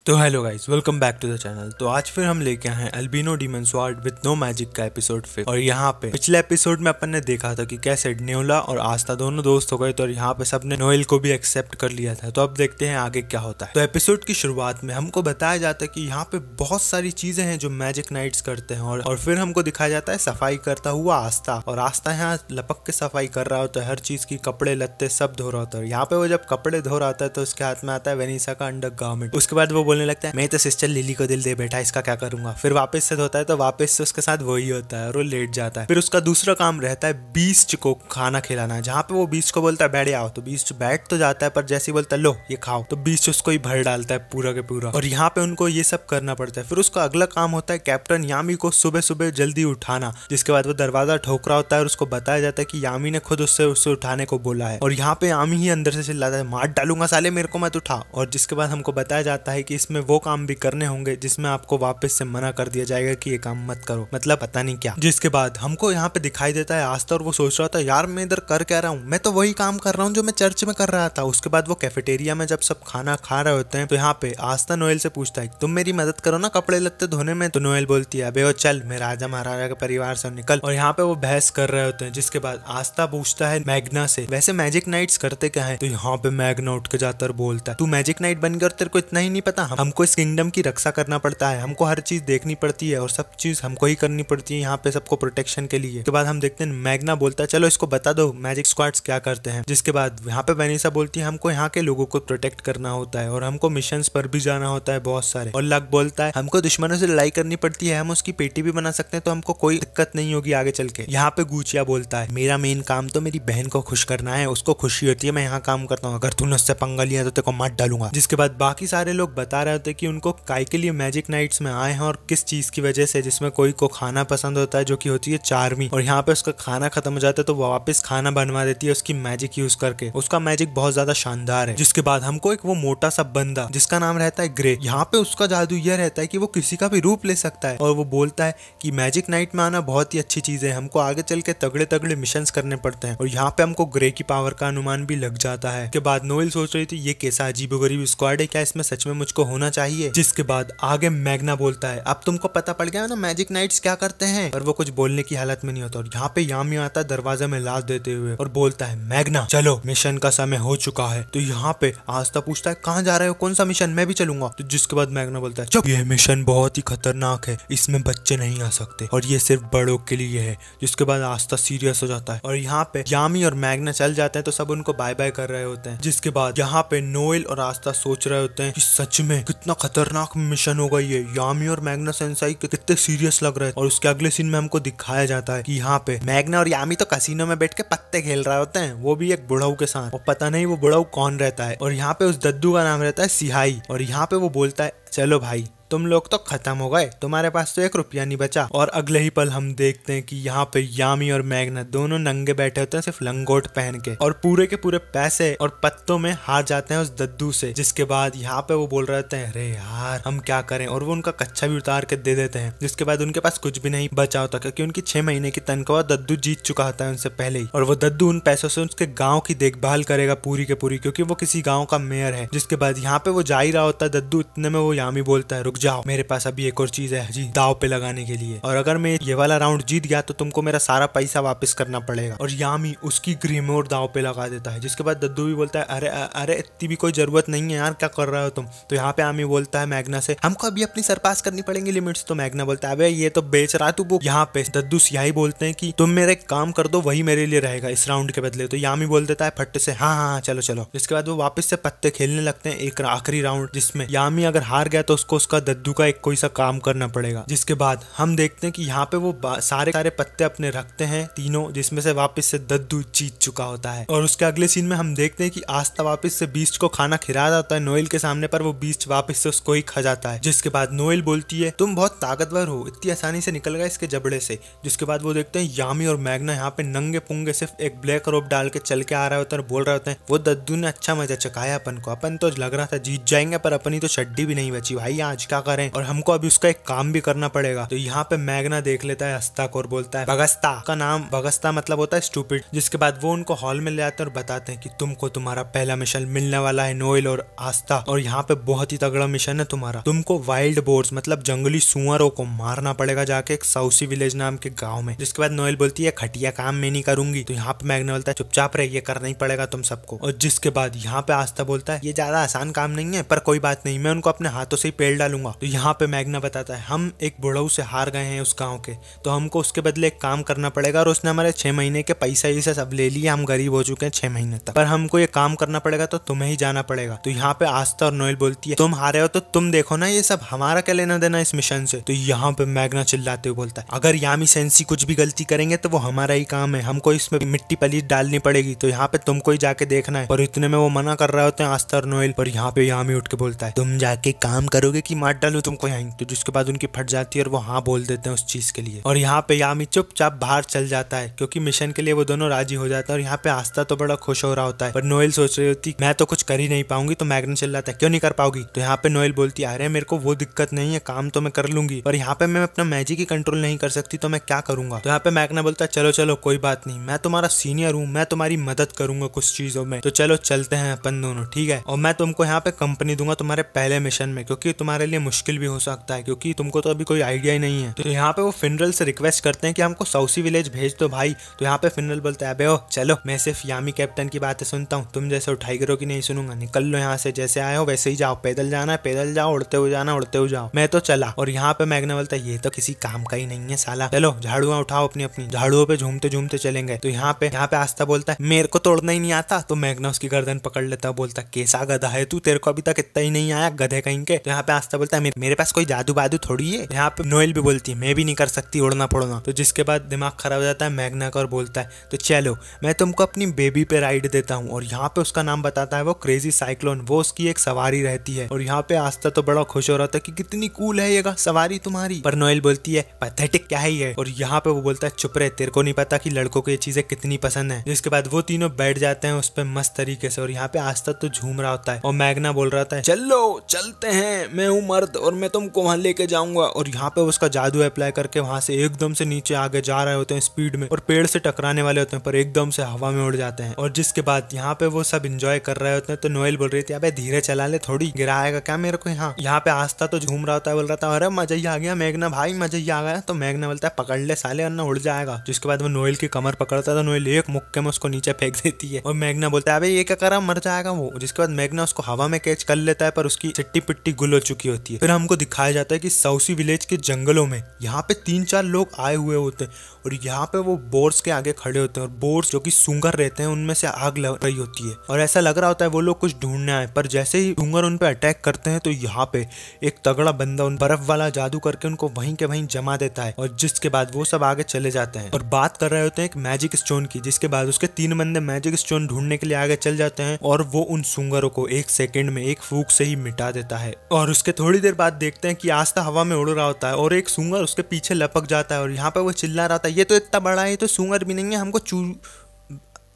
तो hello guys, welcome back to the channel. तो आज फिर हम लेके आए हैं albino demon sword with no magic का एपिसोड फिर। और यहाँ पे पिछले एपिसोड में अपन ने देखा था कि कैसे न्योला और आस्था दोनों दोस्त हो गए थे और यहाँ पे सबने नोएल को भी एक्सेप्ट कर लिया था। तो अब देखते हैं आगे क्या होता है। तो एपिसोड की शुरुआत में हमको बताया जाता है कि यहाँ पे बहुत सारी चीजें हैं जो मैजिक नाइट्स करते हैं और फिर हमको दिखाया जाता है सफाई करता हुआ आस्था। और आस्था यहाँ लपक के सफाई कर रहा होता है, हर चीज की, कपड़े लत्ते सब धो रहा होता है। यहाँ पे वो जब कपड़े धो रहा होता है तो उसके हाथ में आता है वेनिसा का अंडर गारमेंट। उसके बाद वो बोलने लगता है, मैं तो सिस्टर लिली को दिल दे बैठा, इसका क्या करूंगा। फिर वापस से धोता है तो वापस से उसके साथ वही होता है और वो लेट जाता है। फिर उसका दूसरा काम रहता है बीस्ट को खाना खिलाना, जहाँ पे वो बीस्ट को बोलता है बैठ आओ, तो बीस्ट बैठ तो जाता है पर जैसे ही बोलता है लो ये खाओ, तो बीस्ट उसको ही भर डालता है पूरा के पूरा। और यहाँ पे उनको ये सब करना पड़ता है। फिर उसका अगला काम होता है कैप्टन यामी को सुबह सुबह जल्दी उठाना, जिसके बाद वो दरवाजा ठोक रहा होता है और उसको बताया जाता है कि यामी ने खुद उससे उठाने को बोला है। और यहाँ पे यामी ही अंदर से चिल्लाता है, मार डालूंगा साले, मेरे को मत उठा। और जिसके बाद हमको बताया जाता है कि इसमें वो काम भी करने होंगे जिसमें आपको वापस से मना कर दिया जाएगा कि ये काम मत करो, मतलब पता नहीं क्या। जिसके बाद हमको यहाँ पे दिखाई देता है आस्था और वो सोच रहा था यार मैं इधर कर क्या रहा हूँ, मैं तो वही काम कर रहा हूँ जो मैं चर्च में कर रहा था। उसके बाद वो कैफेटेरिया में जब सब खाना खा रहे होते हैं तो यहाँ पे आस्था नोएल से पूछता है तुम मेरी मदद करो ना कपड़े लत्ते धोने में। तो नोएल बोलती है अबे ओ चल, मैं राजा महाराजा के परिवार से निकल। और यहाँ पे वो बहस कर रहे होते हैं। जिसके बाद आस्था पूछता है मैग्ना से वैसे मैजिक नाइट्स करते क्या है। तो यहाँ पे मैग्ना उठ के जाता और बोलता है तू मैजिक नाइट बन गया और तेरे को इतना ही नहीं पता, हमको इस किंगडम की रक्षा करना पड़ता है, हमको हर चीज देखनी पड़ती है और सब चीज हमको ही करनी पड़ती है यहाँ पे सबको प्रोटेक्शन के लिए। के बाद हम देखते हैं मैग्ना बोलता है चलो इसको बता दो मैजिक स्क्वाड्स क्या करते हैं। जिसके बाद यहाँ पे वेनिसा बोलती है हमको यहाँ के लोगों को प्रोटेक्ट करना होता है और हमको मिशंस पर भी जाना होता है बहुत सारे। और लक बोलता है हमको दुश्मनों से लड़ाई करनी पड़ती है, हम उसकी पेटी भी बना सकते हैं तो हमको कोई दिक्कत नहीं होगी आगे चल के। यहाँ पे गुचिया बोलता है मेरा मेन काम तो मेरी बहन को खुश करना है, उसको खुशी होती है मैं यहाँ काम करता हूँ, अगर तूने उससे पंगा लिया तो तेरे को मार डालूंगा। जिसके बाद बाकी सारे लोग बता रहे होते कि उनको काय के लिए मैजिक नाइट्स में आए हैं और किस चीज की वजह से, जिसमें कोई को खाना पसंद होता है जो कि होती है चार्मी। और यहाँ पे उसका खाना खत्म हो जाता है तो वो वापस खाना बनवा देती है उसकी मैजिक यूज करके। उसका मैजिक बहुत ज्यादा शानदार है। जिसके बाद हमको एक वो मोटा सा बंदा जिसका नाम रहता है ग्रे, यहाँ पे उसका जादू यह रहता है कि वो किसी का भी रूप ले सकता है। और वो बोलता है कि मैजिक नाइट में आना बहुत ही अच्छी चीज है, हमको आगे चल के तगड़े तगड़े मिशन करने पड़ते हैं। और यहाँ पे हमको ग्रे की पावर का अनुमान भी लग जाता है। के बाद नोएल सोच रही थी ये कैसा अजीबोगरीब स्क्वाड है, क्या इसमें सच में मुझको होना चाहिए। जिसके बाद आगे मैग्ना बोलता है अब तुमको पता पड़ गया ना मैजिक नाइट्स क्या करते हैं। और वो कुछ बोलने की हालत में नहीं होता। और यहाँ पे यामी आता है दरवाजा में लात देते हुए और बोलता है मैग्ना चलो मिशन का समय हो चुका है। तो यहाँ पे आस्था पूछता है कहाँ जा रहे हो, कौन सा मिशन, मैं भी चलूंगा। तो जिसके बाद मैग्ना बोलता है चुप, ये मिशन बहुत ही खतरनाक है, इसमें बच्चे नहीं आ सकते और ये सिर्फ बड़ों के लिए है। जिसके बाद आस्था सीरियस हो जाता है और यहाँ पे यामी और मैग्ना चल जाते हैं तो सब उनको बाय बाय कर रहे होते हैं। जिसके बाद यहाँ पे नोएल और आस्था सोच रहे होते हैं कि सच में कितना खतरनाक मिशन होगा ये, यामी और मैग्ना सेंसाई कितने सीरियस लग रहे हैं। और उसके अगले सीन में हमको दिखाया जाता है कि यहाँ पे मैग्ना और यामी तो कसिनो में बैठ के पत्ते खेल रहे होते हैं, वो भी एक बुढ़ऊ के साथ, और पता नहीं वो बुढ़ऊ कौन रहता है। और यहाँ पे उस दद्दू का नाम रहता है सिहाई। और यहाँ पे वो बोलता है चलो भाई तुम लोग तो खत्म हो गए, तुम्हारे पास तो 1 रुपया नहीं बचा। और अगले ही पल हम देखते हैं कि यहाँ पे यामी और मैग्ना दोनों नंगे बैठे होते हैं सिर्फ लंगोट पहन के, और पूरे के पूरे पैसे और पत्तों में हार जाते हैं उस दद्दू से। जिसके बाद यहाँ पे वो बोल रहे होते हैं अरे यार हम क्या करें, और वो उनका कच्चा भी उतार के दे देते हैं। जिसके बाद उनके पास कुछ भी नहीं बचा होता क्योंकि उनकी 6 महीने की तनख्वाह दद्दू जीत चुका होता है उनसे पहले ही। और वो दद्दू उन पैसों से उसके गाँव की देखभाल करेगा पूरी के पूरी, क्योंकि वो किसी गाँव का मेयर है। जिसके बाद यहाँ पे वो जा ही रहा होता है दद्दू, इतने में वो यामी बोलता है रुक जाओ, मेरे पास अभी एक और चीज है जी दाव पे लगाने के लिए, और अगर मैं ये वाला राउंड जीत गया तो तुमको मेरा सारा पैसा वापस करना पड़ेगा। और यामी उसकी ग्रीमोर दाव पे लगा देता है। जिसके बाद दद्दू भी बोलता है अरे अरे इतनी भी कोई जरूरत नहीं है यार, क्या कर रहे हो तुम। तो यहाँ पे यामी बोलता है मैग्ना से हमको अभी अपनी सरपास करनी पड़ेंगी लिमिट्स। तो मैग्ना बोलता है अबे ये तो बेच रहा तू बुक। यहाँ पे दद्दू सियाही बोलते हैं कि तुम मेरा एक काम कर दो, वही मेरे लिए रहेगा इस राउंड के बदले। तो यामी बोल देता है फट से हाँ हाँ चलो चलो। जिसके बाद वो वापस से पत्ते खेलने लगते हैं एक आखिरी राउंड, जिसमें यामी अगर हार गया तो उसको उसका दद्दू का एक कोई सा काम करना पड़ेगा। जिसके बाद हम देखते हैं कि यहाँ पे वो सारे पत्ते अपने रखते हैं तीनों, जिसमें से वापस से दद्दू जीत चुका होता है। और उसके अगले सीन में हम देखते हैं कि आस्था वापस से बीस्ट को खाना खिला जाता है नोएल के सामने, पर वो बीस्ट वापस से उसको ही खा जाता है। जिसके बाद नोएल बोलती है तुम बहुत ताकतवर हो, इतनी आसानी से निकल गए इसके जबड़े से। जिसके बाद वो देखते हैं यामी और मैग्ना यहाँ पे नंगे पुंगे सिर्फ एक ब्लैक रोब डाल के चल के आ रहे होते हैं और बोल रहे होते हैं वो दद्दू ने अच्छा मजा चकाया अपन को, अपन तो लग रहा था जीत जाएंगे पर अपनी तो चड्डी भी नहीं बची भाई, आज क्या करें, और हमको अभी उसका एक काम भी करना पड़ेगा। तो यहाँ पे मैग्ना देख लेता है अस्ता को और बोलता है बगस्ता, का नाम बगस्ता मतलब होता है स्टूपिड। जिसके बाद वो उनको हॉल में ले आते हैं और बताते हैं कि तुमको तुम्हारा पहला मिशन मिलने वाला है नोएल और आस्था, और यहाँ पे बहुत ही तगड़ा मिशन है तुम्हारा। तुमको वाइल्ड बोर्स मतलब जंगली सुअरों को मारना पड़ेगा जाके एक साउसी विलेज नाम के गाँव में। जिसके बाद नोएल बोलती है खटिया काम मैं नहीं करूंगी। तो यहाँ पे मैग्ना बोलता है चुपचाप रहे, ये करना ही पड़ेगा तुम सबको। और जिसके बाद यहाँ पे आस्था बोलता है ये ज्यादा आसान काम नहीं है, पर कोई बात नहीं, मैं उनको अपने हाथों से ही पेल डालूंगा। तो यहाँ पे मैग्ना बताता है हम एक बुढ़ऊ से हार गए हैं उस गाँव के, तो हमको उसके बदले एक काम करना पड़ेगा, और उसने हमारे 6 महीने के पैसा ही से सब ले लिए, हम गरीब हो चुके हैं 6 महीने तक, पर हमको ये काम करना पड़ेगा तो तुम्हें ही जाना पड़ेगा। तो यहाँ पे आस्था और नोएल बोलती है तुम हारे हो तो तुम देखो ना, ये सब हमारा क्या लेना देना इस मिशन से। तो यहाँ पे मैग्ना चिल्लाते हुए बोलता है अगर यामी सेंसी कुछ भी गलती करेंगे तो वो हमारा ही काम है, हमको इसमें मिट्टी पलीट डालनी पड़ेगी, तो यहाँ पे तुमको ही जाके देखना है। पर इतने में वो मना कर रहे होते हैं आस्था और नोएल, पर यहाँ पे यामी उठ के बोलता है तुम जाके काम करोगे कि मार डालू तुमको यहाँ। तो जिसके बाद उनकी फट जाती है और वो हाँ बोल देते हैं उस चीज के लिए, और यहाँ पे यामी चुपचाप बाहर चल जाता है क्योंकि मिशन के लिए वो दोनों राजी हो जाता है। और यहाँ पे आस्था तो बड़ा खुश हो रहा होता है, पर नोएल सोच रही होती मैं तो कुछ कर ही नहीं पाऊंगी। तो मैग्ना चिल्लाता है क्यों नहीं कर पाओगी। तो यहाँ पे नोएल बोलती है अरे मेरे को वो दिक्कत नहीं है, काम तो मैं कर लूंगी, पर यहाँ पे मैं अपना मैजिक ही कंट्रोल नहीं कर सकती, तो मैं क्या करूंगा। तो यहाँ पे मैग्ना बोलता है चलो चलो कोई बात नहीं, मैं तुम्हारा सीनियर हूँ, मैं तुम्हारी मदद करूंगा कुछ चीजों में, तो चलो चलते हैं अपन दोनों, ठीक है। और मैं तुमको यहाँ पे कंपनी दूंगा तुम्हारे पहले मिशन में, क्योंकि तुम्हारे लिए मुश्किल भी हो सकता है क्योंकि तुमको तो अभी कोई आइडिया ही नहीं है। तो यहाँ पे वो फिनरल से रिक्वेस्ट करते हैं कि हमको साउसी विलेज भेज दो भाई। तो यहाँ पे फिनरल बोलता है अबे ओ चलो, मैं सिर्फ यामी कैप्टन की बातें सुनता हूँ, तुम जैसे टाइगरों की नहीं सुनूंगा, निकल लो यहाँ से, जैसे आए हो वैसे ही जाओ, पैदल जाना है पैदल जाओ, उड़ते हुए जाना उड़ते हुए जाओ, मैं तो चला। और यहाँ पे मैग्ना बोलता है ये तो किसी काम का ही नहीं है साला, चलो झाड़ुआ उठाओ अपनी अपनी, झाड़ुओं पे झूमते झूमते चलेंगे। तो यहाँ पे आस्था बोलता है मेरे को तोड़ना ही नहीं आता। तो मैग्ना उसकी गर्दन पकड़ लेता है, बोलता कैसा गधा है तू, तेरे को अभी तक इतना ही नहीं आया गधे कहीं के। तो यहाँ पे आस्था बोलता है मेरे पास कोई जादू बादू थोड़ी है। यहाँ पे नोएल भी बोलती है मैं भी नहीं कर सकती उड़ना फोड़ना। तो जिसके बाद दिमाग खराब हो जाता है मैग्ना का और बोलता है तो चलो मैं तुमको अपनी बेबी पे राइड देता हूँ। और यहाँ पे उसका नाम बताता है वो क्रेजी साइक्लोन, वो उसकी एक सवारी रहती है। और यहाँ पे आस्था तो बड़ा खुश हो रहा था कि कितनी कूल है ये सवारी तुम्हारी, पर नोएल बोलती है पैथेटिक क्या है ये। और यहाँ पे वो बोलता है चुप रहे, तेरे को नहीं पता कि लड़कों को ये चीजें कितनी पसंद है। जिसके बाद वो तीनों बैठ जाते हैं उस पर मस्त तरीके से, और यहाँ पे आस्था तो झूम रहा होता है और मैग्ना बोल रहा था चलो चलते हैं, मैं हूँ मर्द और मैं तुमको वहां लेके जाऊंगा। और यहाँ पे उसका जादू अप्लाई करके वहां से एकदम से नीचे आगे जा रहे होते हैं स्पीड में, और पेड़ से टकराने वाले होते हैं पर एकदम से हवा में उड़ जाते हैं। और जिसके बाद यहाँ पे वो सब एंजॉय कर रहे होते हैं। तो नोएल बोल रही थी अबे धीरे चला ले, थोड़ी गिराएगा क्या मेरे को यहाँ पे आस्था तो झूम रहा होता है, बोल रहा था अरे मजा ही आ गया मैग्ना भाई, मजा ही आ गया। तो मैग्ना बोलता है पकड़ ले साले वरना उड़ जाएगा। जिसके बाद वो नोएल की कमर पकड़ता था, नोएल एक मुक्के में उसको नीचे फेंक देती है और मैग्ना बोलता है अबे ये क्या करा, मर जाएगा वो। जिसके बाद मैग्ना उसको हवा में कैच कर लेता है पर उसकी चिट्टी पिट्टी गुल हो चुकी होती है। फिर हमको दिखाया जाता है कि साउसी विलेज के जंगलों में यहाँ पे 3-4 लोग आए हुए होते हैं और यहाँ पे वो बोर्ड्स के आगे खड़े होते हैं, और बोर्ड्स जो कि सूंगर रहते हैं उनमें से आग लग रही होती है और ऐसा लग रहा होता है वो लोग कुछ ढूंढने आए। पर जैसे ही सूंगर उन पे अटैक करते हैं तो यहाँ पे एक तगड़ा बंदा उन बर्फ वाला जादू करके उनको वहीं के वहीं जमा देता है, और जिसके बाद वो सब आगे चले जाते हैं और बात कर रहे होते हैं एक मैजिक स्टोन की। जिसके बाद उसके 3 बंदे मैजिक स्टोन ढूंढने के लिए आगे चल जाते हैं और वो उन सूंगरों को 1 सेकंड में एक फूंक से ही मिटा देता है। और उसके थोड़ी देर बाद देखते हैं कि आस्था हवा में उड़ रहा होता है और एक सूंगर उसके पीछे लपक जाता है, और यहाँ पे वो चिल्ला रहा था ये तो इतना बड़ा है, ये तो सूंगर भी नहीं है, हमको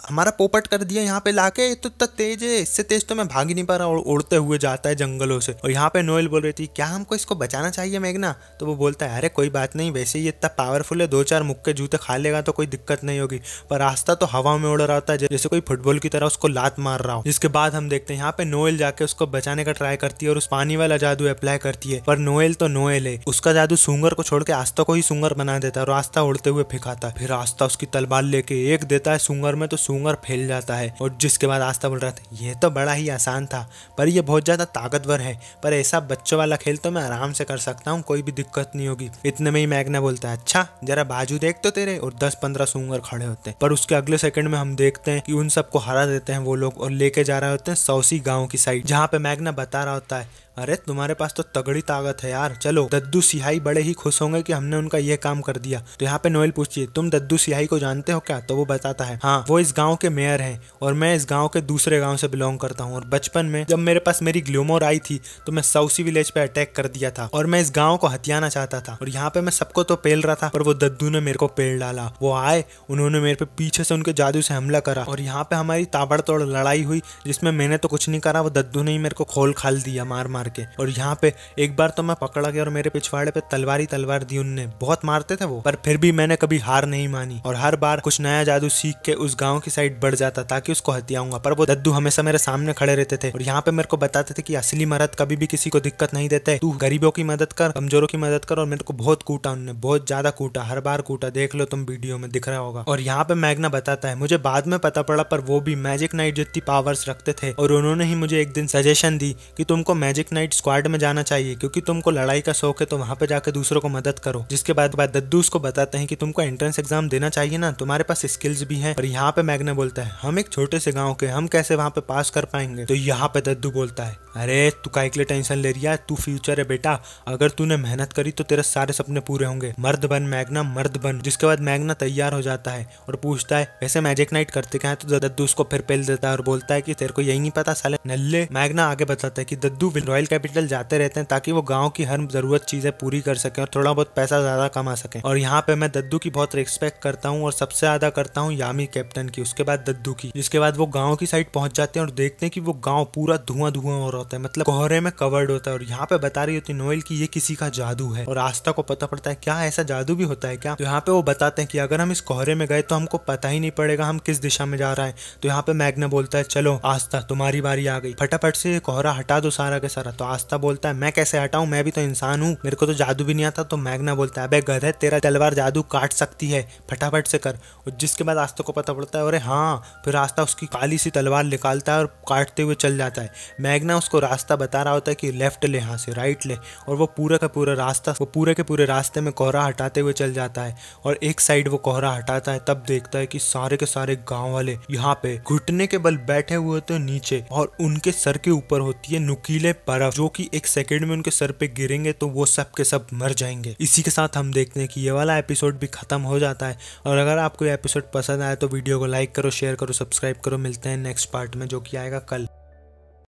हमारा पोपट कर दिया यहाँ पे लाके, तो इतना तेज है, इससे तेज तो मैं भाग ही नहीं पा रहा, और उड़ते हुए जाता है जंगलों से। और यहाँ पे नोएल बोल रही थी क्या हमको इसको बचाना चाहिए मैग्ना। तो वो बोलता है अरे कोई बात नहीं, वैसे ही इतना पावरफुल है, 2-4 मुक्के जूते खा लेगा तो कोई दिक्कत नहीं होगी। पर रास्ता तो हवा में उड़ रहा होता है जैसे कोई फुटबॉल की तरह उसको लात मार रहा हो। जिसके बाद हम देखते हैं यहाँ पे नोएल जाके उसको बचाने का ट्राई करती है और उस पानी वाला जादू अप्लाई करती है, पर नोएल तो नोएल है, उसका जादू सूंगर को छोड़ के आस्था को ही सूंगर बना देता है और आस्था उड़ते हुए फेंकाता है। फिर आस्था उसकी तलवार लेके एक देता है सूंगर में, तो सूंगर फैल जाता है। और जिसके बाद आस्था बोल रहा था ये तो बड़ा ही आसान था, पर ये बहुत ज्यादा ताकतवर है, पर ऐसा बच्चों वाला खेल तो मैं आराम से कर सकता हूँ, कोई भी दिक्कत नहीं होगी। इतने में ही मैग्ना बोलता है अच्छा जरा बाजू देख तो तेरे, और 10-15 सूंगर खड़े होते हैं। पर उसके अगले सेकंड में हम देखते हैं कि उन सबको हरा देते हैं वो लोग और लेके जा रहे होते हैं साउसी गाँव की साइड, जहाँ पे मैग्ना बता रहा होता है अरे तुम्हारे पास तो तगड़ी ताकत है यार, चलो। दद्दू सिहाई बड़े ही खुश होंगे कि हमने उनका ये काम कर दिया। तो यहाँ पे नोएल पूछती है तुम दद्दू सिहाई को जानते हो क्या। तो वो बताता है हाँ वो इस गांव के मेयर हैं और मैं इस गांव के दूसरे गांव से बिलोंग करता हूँ, और बचपन में जब मेरे पास मेरी ग्लूमोर आई थी तो मैं साउसी विलेज पे अटैक कर दिया था और मैं इस गाँव को हथियाना चाहता था, और यहाँ पे मैं सबको तो पेल रहा था पर वो दद्दू ने मेरे को पेल डाला। वो आए, उन्होंने मेरे पे पीछे से उनके जादू से हमला करा और यहाँ पे हमारी ताबड़तोड़ लड़ाई हुई जिसमें मैंने तो कुछ नहीं करा, वो दद्दू ने ही मेरे को खोल खाल दिया मार मार मार के। और यहाँ पे एक बार तो मैं पकड़ा गया और मेरे पिछवाड़े पे तलवार दी उनने। बहुत मारते थे वो, पर फिर भी मैंने कभी हार नहीं मानी और हर बार कुछ नया जादू सीख के उस गांव की साइड बढ़ जाता ताकि उसको हथियाऊंगा। पर वो दद्दू हमेशा मेरे सामने खड़े रहते थे और यहाँ पे मेरे को बताते थे कि असली मर्द कभी भी किसी को दिक्कत नहीं देते, तू गरीबों की मदद कर, कमजोरों की मदद कर। और मेरे को बहुत कूटा उन्होंने, बहुत ज्यादा कूटा, हर बार कूटा, देख लो तुम वीडियो में दिख रहा होगा। और यहाँ पे मैग्ना बताता है, मुझे बाद में पता पड़ा पर वो भी मैजिक नाइट जितनी पावर्स रखते थे और उन्होंने ही मुझे एक दिन सजेशन दी कि तुमको मैजिक नाइट स्क्वाड में जाना चाहिए क्योंकि तुमको लड़ाई का शौक है, तो वहां पे जाकर दूसरों को मदद करो। जिसके बाद दद्दू उसको बताते हैं कि तुमको एंट्रेंस एग्जाम देना चाहिए ना, तुम्हारे पास स्किल्स भी हैं। और यहाँ पे मैग्ना बोलता है, हम एक छोटे से गांव के, हम कैसे वहां पे पास कर पाएंगे। तो यहाँ पे दद्दू बोलता है, अरे तू काहे के लिए टेंशन ले रही है, तू फ्यूचर है बेटा, अगर तूने मेहनत करी तो तेरे सारे सपने पूरे होंगे, मर्द बन मैग्ना, मर्द बन। जिसके बाद मैग्ना तैयार हो जाता है और पूछता है वैसे मैजिक नाइट करते क्या है, तो दद्दू उसको फिर पेल देता है और बोलता है कि तेरे को यही नहीं पता साले नल्ले। मैग्ना आगे बताता है कि दद्दू रॉयल कैपिटल जाते रहते हैं ताकि वो गांव की हर जरूरत चीजें पूरी कर सके और थोड़ा बहुत पैसा ज्यादा कमा सके। और यहाँ पे मैं दद्दू की बहुत रिस्पेक्ट करता हूँ और सबसे ज्यादा करता हूँ यामी कैप्टन की, उसके बाद दद्दू की। जिसके बाद वो गाँव की साइड पहुंच जाते हैं और देखते हैं कि वो गाँव पूरा धुआं धुआं हो रहा होता है, मतलब कोहरे में कवर्ड होता है। और यहाँ पे बता रही होती नोएल की ये किसी का जादू है और आस्था को पता पड़ता है क्या ऐसा जादू भी होता है क्या। तो यहाँ पे वो बताते हैं कि अगर हम इस कोहरे में गए तो हमको पता ही नहीं पड़ेगा हम किस दिशा में जा रहा है। तो यहाँ पे मैग्ना बोलता है, चलो आस्था तुम्हारी बारी आ गई, फटाफट से कोहरा हटा दो सारा के सारा। तो आस्था बोलता है, मैं कैसे हटाऊं, मैं भी तो इंसान हूँ, मेरे को तो जादू भी नहीं आता। तो मैग्ना बोलता है, अबे गधे, तेरा तलवार जादू काट सकती है, फटाफट से कर। और जिसके बाद आस्था को पता पड़ता है, अरे हाँ, फिर आस्था उसकी काली सी तलवार निकालता है और काटते हुए चल जाता है। मैग्ना उसको रास्ता बता रहा होता है कि लेफ्ट ले, यहाँ से राइट ले, और वो पूरा का पूरा रास्ता, वो पूरे के पूरे रास्ते में कोहरा हटाते हुए चल जाता है। और एक साइड वो कोहरा हटाता है, तब देखता है कि सारे के सारे गांव वाले यहाँ पे घुटने के बल बैठे हुए होते हैं नीचे और उनके सर के ऊपर होती है नुकीले बर्फ, जो कि एक सेकंड में उनके सर पे गिरेंगे तो वो सब के सब मर जाएंगे। इसी के साथ हम देखते हैं कि ये वाला एपिसोड भी खत्म हो जाता है। और अगर आपको ये एपिसोड पसंद आए तो वीडियो को लाइक करो, शेयर करो, सब्सक्राइब करो। मिलते हैं नेक्स्ट पार्ट में जो कि आएगा कल।